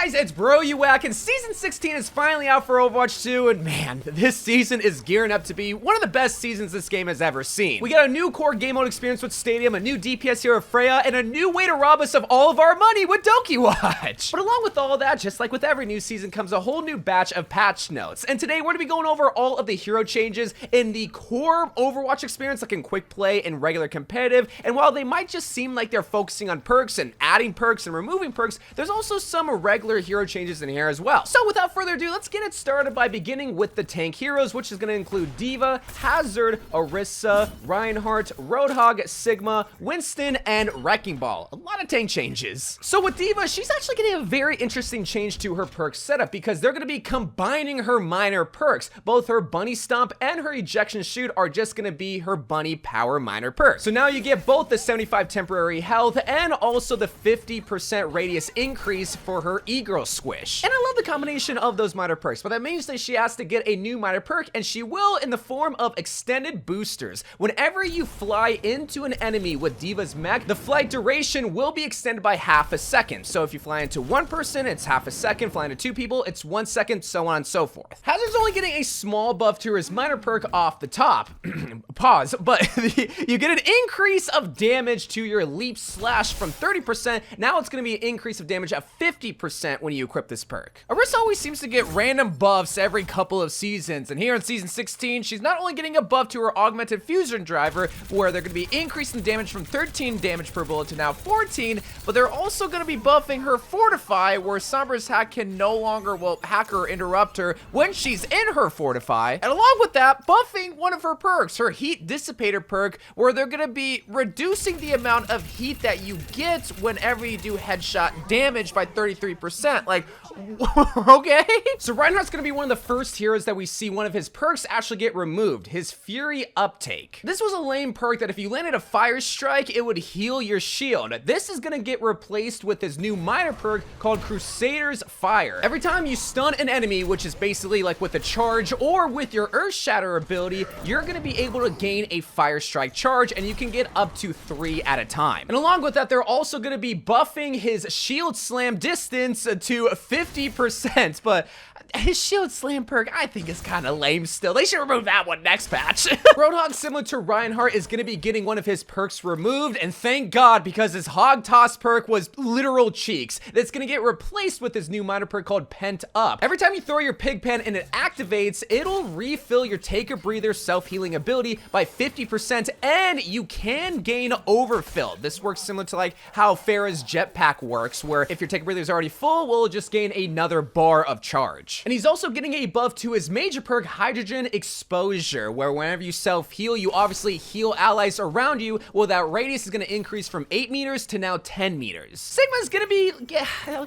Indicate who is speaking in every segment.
Speaker 1: guys, it's Bro You Whack, and Season 16 is finally out for Overwatch 2, and man, this season is gearing up to be one of the best seasons this game has ever seen. We got a new core game mode experience with Stadium, a new DPS hero Freya, and a new way to rob us of all of our money with YOU WACK. But along with all of that, just like with every new season, comes a whole new batch of patch notes. And today we're going to be going over all of the hero changes in the core Overwatch experience, like in quick play and regular competitive. And while they might just seem like they're focusing on perks and adding perks and removing perks, there's also some regular hero changes in here as well. So without further ado, let's get it started by beginning with the tank heroes, which is going to include D.Va, Hazard, Orisa, Reinhardt, Roadhog, Sigma, Winston, and Wrecking Ball. A lot of tank changes. So with D.Va, she's actually getting a very interesting change to her perk setup because they're going to be combining her minor perks. Both her Bunny Stomp and her Ejection Shoot are just going to be her Bunny Power minor perk. So now you get both the 75 temporary health and also the 50% radius increase for her E-Girl Squish. And I love the combination of those minor perks, but that means that she has to get a new minor perk, and she will in the form of extended boosters. Whenever you fly into an enemy with D.Va's mech, the flight duration will be extended by half a second. So if you fly into one person, it's half a second. Fly into two people, it's 1 second, so on and so forth. Hazard's only getting a small buff to his minor perk off the top. Pause. But you get an increase of damage to your leap slash from 30%. Now it's going to be an increase of damage of 50% when you equip this perk. Orisa always seems to get random buffs every couple of seasons, and here in Season 16, she's not only getting a buff to her augmented fusion driver, where they're going to be increasing damage from 13 damage per bullet to now 14, but they're also going to be buffing her Fortify, where Sombra's hack can no longer, hack or interrupt her when she's in her Fortify, and along with that, buffing one of her perks, her Heat Dissipator perk, where they're going to be reducing the amount of heat that you get whenever you do headshot damage by 33%. Like, okay? So Reinhardt's gonna be one of the first heroes that we see one of his perks actually get removed, his Fury Uptake. This was a lame perk that if you landed a Fire Strike, it would heal your shield. This is gonna get replaced with his new minor perk called Crusader's Fire. Every time you stun an enemy, which is basically like with a charge or with your Earth Shatter ability, you're gonna be able to gain a Fire Strike charge, and you can get up to 3 at a time. And along with that, they're also gonna be buffing his Shield Slam distance to 50%, but his Shield Slam perk, I think, is kind of lame still. They should remove that one next patch. Roadhog, similar to Reinhardt, is going to be getting one of his perks removed, and thank God, because his Hog Toss perk was literal cheeks. That's going to get replaced with his new minor perk called Pent Up. Every time you throw your Pig Pen and it activates, it'll refill your Take a Breather self-healing ability by 50%, and you can gain Overfill. This works similar to like how Pharah's Jetpack works, where if your Take a Breather is already full, we'll just gain another bar of charge. And he's also getting a buff to his major perk, Hydrogen Exposure, where whenever you self-heal, you obviously heal allies around you. Well, that radius is going to increase from 8 meters to now 10 meters. Sigma's going to be,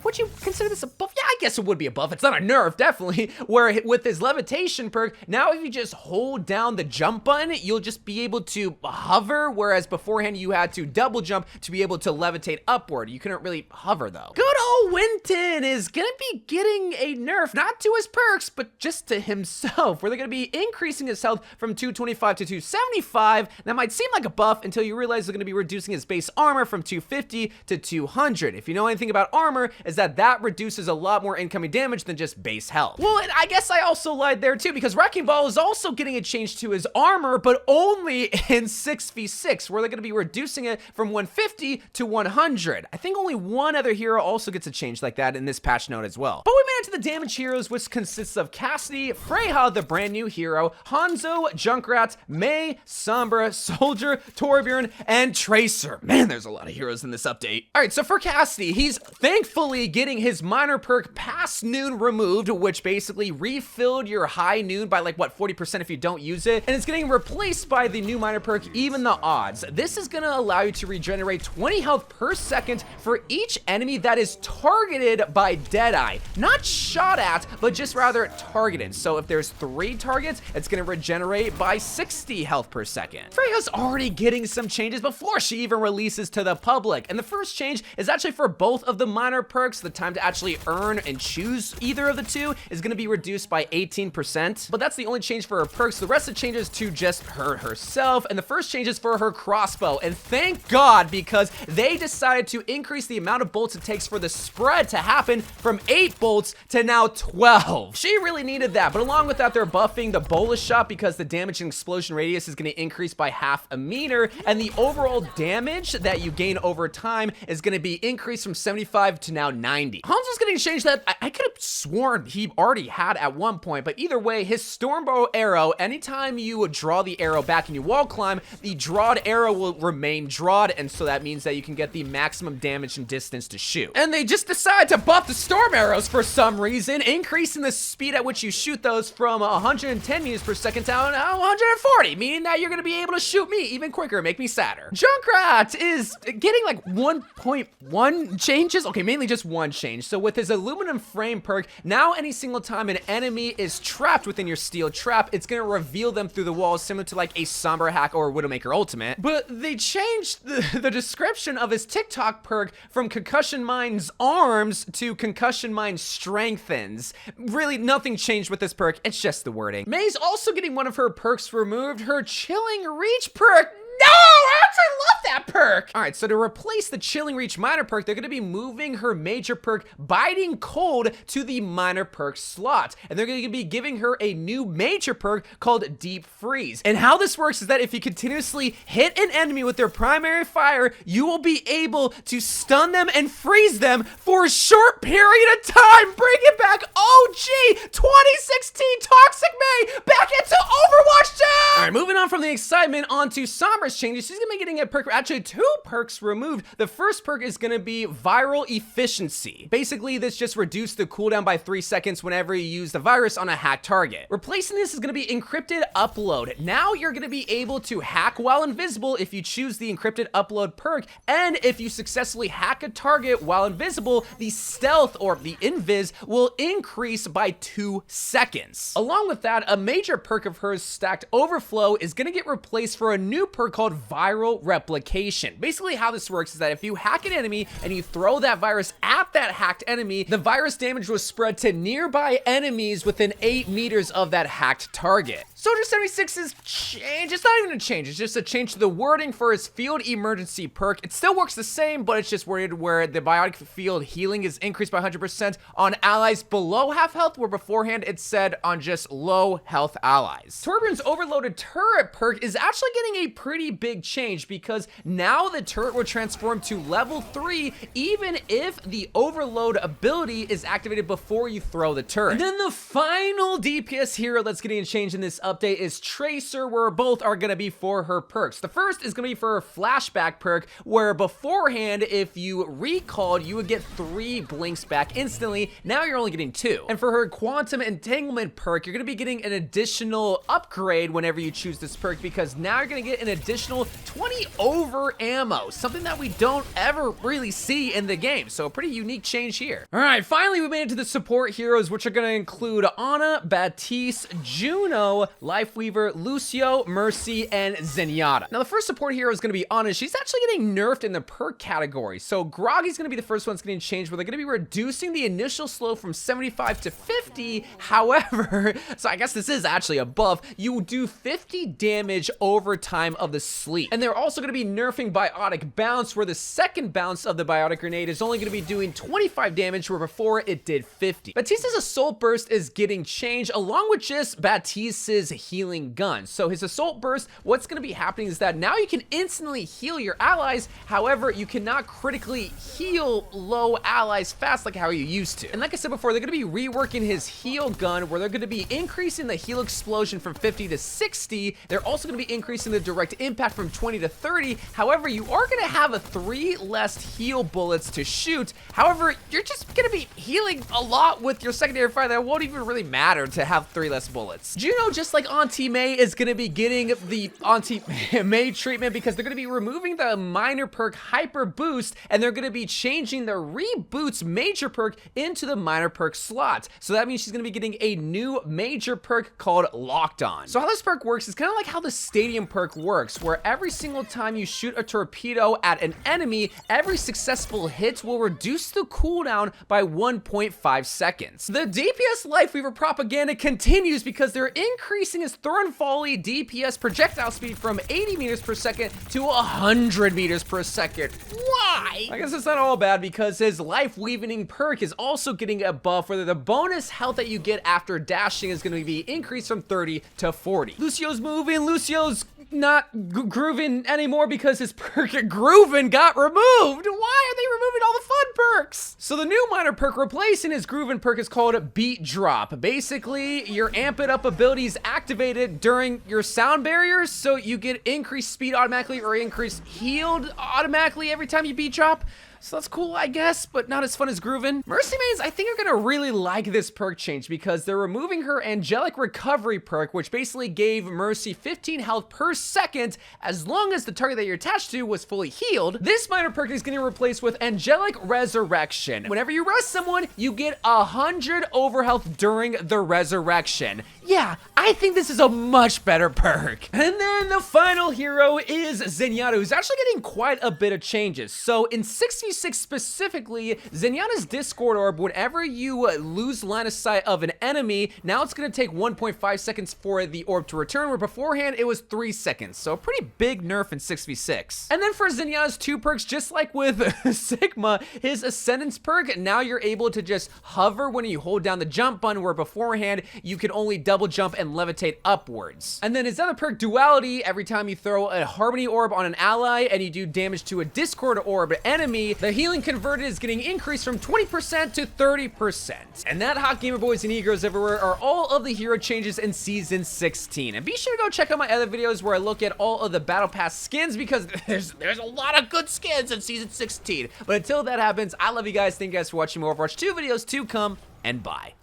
Speaker 1: would you consider this a buff? Yeah, I guess it would be a buff. It's not a nerf, definitely. Where with his Levitation perk, now if you just hold down the jump button, you'll just be able to hover, whereas beforehand you had to double jump to be able to levitate upward. You couldn't really hover, though. Good old Winston is going to be getting a nerf, not to his perks, but just to himself, where they're going to be increasing his health from 225 to 275. That might seem like a buff until you realize they're going to be reducing his base armor from 250 to 200. If you know anything about armor, is that reduces a lot more incoming damage than just base health. Well, and I guess I also lied there too, because Wrecking Ball is also getting a change to his armor, but only in 6v6, where they're going to be reducing it from 150 to 100. I think only one other hero also gets a change like that in this patch note as well. But we made it to the damage heroes, which consists of Cassidy, Freya, the brand new hero, Hanzo, Junkrat, Mei, Sombra, Soldier, Torbjorn, and Tracer. Man, there's a lot of heroes in this update. All right, so for Cassidy, he's thankfully getting his minor perk Past Noon removed, which basically refilled your high noon by like, what, 40% if you don't use it, and it's getting replaced by the new minor perk Even the Odds. This is gonna allow you to regenerate 20 health per second for each enemy that is targeted by Deadeye. Not shot at, but just rather targeted. So if there's 3 targets, it's gonna regenerate by 60 health per second. Freya's already getting some changes before she even releases to the public, and the first change is actually for both of the minor perks, the time to actually earn and choose either of the two is going to be reduced by 18%. But that's the only change for her perks. The rest of the changes to just her herself. And the first change is for her crossbow. And thank God, because they decided to increase the amount of bolts it takes for the spread to happen from 8 bolts to now 12. She really needed that. But along with that, they're buffing the bolus shot because the damage and explosion radius is going to increase by half a meter. And the overall damage that you gain over time is going to be increased from 75 to now 90. Hanzo's getting changed that I could have sworn he already had at one point, but either way, his stormbow arrow, anytime you draw the arrow back and you wall climb, the drawed arrow will remain drawed, and so that means that you can get the maximum damage and distance to shoot. And they just decide to buff the storm arrows for some reason, increasing the speed at which you shoot those from 110 meters per second down to 140, meaning that you're going to be able to shoot me even quicker and make me sadder. Junkrat is getting like 1.1 changes. Okay, mainly just one change. So with his aluminum frame perk, now any single time an enemy is trapped within your steel trap, it's going to reveal them through the walls, similar to like a Somber Hack or Widowmaker Ultimate. But they changed the description of his TikTok perk from Concussion Mine's arms to Concussion Mine strengthens. Really, nothing changed with this perk. It's just the wording. May's also getting one of her perks removed, her Chilling Reach perk. No, I actually love that perk. All right, so to replace the Chilling Reach minor perk, they're going to be moving her major perk Biting Cold to the minor perk slot. And they're going to be giving her a new major perk called Deep Freeze. And how this works is that if you continuously hit an enemy with their primary fire, you will be able to stun them and freeze them for a short period of time. Bring it back, OG 2016 Toxic May, back into Overwatch 2. All right, moving on from the excitement onto Somber's changes. She's gonna be getting a perk, actually 2 perks removed. The first perk is gonna be Viral Efficiency. Basically, this just reduced the cooldown by 3 seconds whenever you use the virus on a hack target. Replacing this is gonna be Encrypted Upload. Now you're gonna be able to hack while invisible if you choose the Encrypted Upload perk, and if you successfully hack a target while invisible, the stealth or the invis will increase by 2 seconds. Along with that, a major perk of hers, Stacked Overflow, is gonna get replaced for a new perk called Viral Replication. Basically how this works is that if you hack an enemy and you throw that virus at that hacked enemy, the virus damage will spread to nearby enemies within 8 meters of that hacked target. Soldier 76's change, it's not even a change, it's just a change to the wording for his Field Emergency perk. It still works the same, but it's just worded where the biotic field healing is increased by 100% on allies below half health, where beforehand it said on just low health allies. Turbin's Overloaded Turret perk is actually getting a pretty big change because now the turret will transform to level 3 even if the overload ability is activated before you throw the turret. And then the final DPS hero that's getting a change in this update is Tracer, where both are going to be for her perks. The first is going to be for her Flashback perk, where beforehand if you recalled you would get 3 blinks back instantly. Now you're only getting 2. And for her Quantum Entanglement perk, you're going to be getting an additional upgrade whenever you choose this perk, because now you're going to get an additional 20 over ammo, something that we don't ever really see in the game. So a pretty unique change here. All right, finally we made it to the support heroes, which are going to include Ana, Baptiste, Juno, Lifeweaver, Lucio, Mercy, and Zenyatta. Now the first support hero is going to be Ana. She's actually getting nerfed in the perk category. So Groggy's going to be the first one that's getting changed, where they're going to be reducing the initial slow from 75 to 50. However, so I guess this is actually a buff. You do 50 damage over time of the sleep. And they're also going to be nerfing Biotic Bounce, where the second bounce of the Biotic Grenade is only going to be doing 25 damage, where before it did 50. Batiste's Assault Burst is getting changed, along with just Batiste's Healing Gun. So his Assault Burst, what's going to be happening is that now you can instantly heal your allies. However, you cannot critically heal low allies fast like how you used to. And like I said before, they're going to be reworking his Heal Gun, where they're going to be increasing the heal explosion from 50 to 60. They're also going to be increasing the direct impact from 20 to 30. However, you are going to have 3 less heal bullets to shoot. However, you're just going to be healing a lot with your secondary fire. That won't even really matter to have 3 less bullets. Juno, just like Auntie May, is going to be getting the Auntie May treatment because they're going to be removing the minor perk Hyper Boost, and they're going to be changing the Reboots major perk into the minor perk slot. So that means she's going to be getting a new major perk called Locked On. So how this perk works is kind of like how the Stadium perk works, where every single time you shoot a torpedo at an enemy, every successful hit will reduce the cooldown by 1 1.5 seconds. The DPS Lifeweaver propaganda continues because they're increasing his Thorn Volley DPS projectile speed from 80 meters per second to 100 meters per second. Why? I guess it's not all bad because his Life Weavening perk is also getting a buff where the bonus health that you get after dashing is going to be increased from 30 to 40. Lucio's moving, Lucio's not grooving anymore because his perk Groovin got removed. Why are they removing all the fun perks? So the new minor perk replacing his Groovin perk is called Beat Drop. Basically, your Amp It Up ability is activated during your sound barriers, so you get increased speed automatically or increased healed automatically every time you beat drop. So that's cool, I guess, but not as fun as Groovin. Mercy Mains, I think, are gonna really like this perk change because they're removing her Angelic Recovery perk, which basically gave Mercy 15 health per second as long as the target that you're attached to was fully healed. This minor perk is gonna replace with Angelic Resurrection. Whenever you rest someone, you get 100 overhealth during the resurrection. Yeah, I think this is a much better perk. And then the final hero is Zenyatta, who's actually getting quite a bit of changes. So in 6v6 specifically, Zenyatta's Discord Orb, whenever you lose line of sight of an enemy, now it's gonna take 1.5 seconds for the orb to return, where beforehand it was 3 seconds. So a pretty big nerf in 6v6. And then for Zenyatta's 2 perks, just like with Sigma, his Ascendance perk, now you're able to just hover when you hold down the jump button, where beforehand you could only double jump and levitate upwards. And then his other perk, Duality, every time you throw a Harmony Orb on an ally and you do damage to a Discord Orb enemy, the healing converted is getting increased from 20% to 30%. And that, hot gamer boys and e-girls everywhere, are all of the hero changes in Season 16. And be sure to go check out my other videos where I look at all of the Battle Pass skins, because there's a lot of good skins in Season 16. But until that happens, I love you guys. Thank you guys for watching more Overwatch 2 videos to come, and bye.